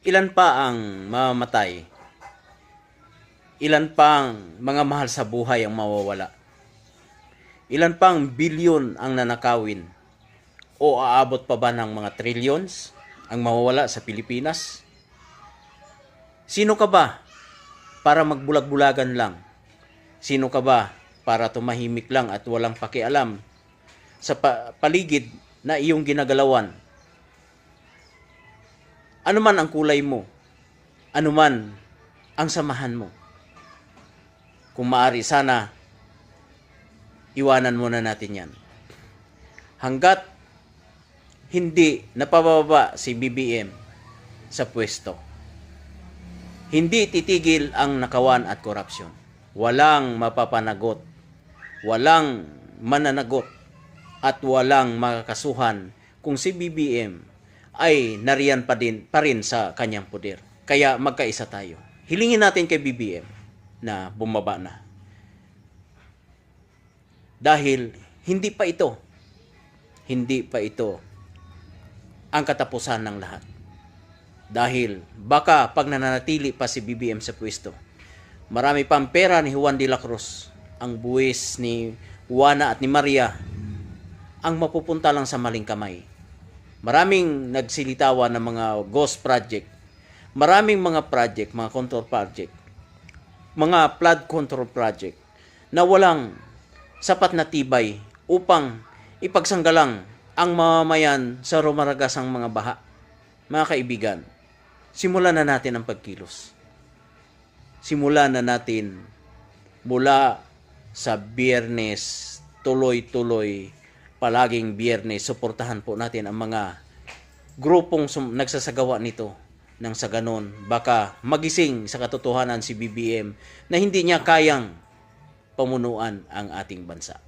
Ilan pa ang mamamatay? Ilan pa ang mga mahal sa buhay ang mawawala? Ilan pang bilyon ang nanakawin? O aabot pa ba ng mga trillions ang mawawala sa Pilipinas? Sino ka ba para magbulag-bulagan lang? Sino ka ba para tumahimik lang at walang pakialam sa paligid na iyong ginagalawan? Ano man ang kulay mo, ano man ang samahan mo. Kung maaari sana, iwanan muna natin yan. Hanggat hindi napababa si BBM sa pwesto, hindi titigil ang nakawan at korupsyon. Walang mapapanagot, walang mananagot, at walang makakasuhan kung si BBM ay nariyan pa rin sa kanyang poder. Kaya magkaisa tayo. Hilingin natin kay BBM na bumaba na. Dahil hindi pa ito ang katapusan ng lahat. Dahil baka pag nananatili pa si BBM sa pwesto, marami pang pera ni Juan de la Cruz, ang buwis ni Juana at ni Maria, ang mapupunta lang sa maling kamay. Maraming nagsilitawan ng mga ghost project, maraming mga project, mga control project, mga flood control project na walang sapat na tibay upang ipagsanggalang ang mamamayan sa rumaragasang mga baha. Mga kaibigan, simulan na natin ang pagkilos. Simulan na natin mula sa Biyernes, tuloy-tuloy, palaging Biyernes, suportahan po natin ang mga grupong nagsasagawa nito. Nang sa ganon, baka magising sa katotohanan si BBM na hindi niya kayang pamunuan ang ating bansa.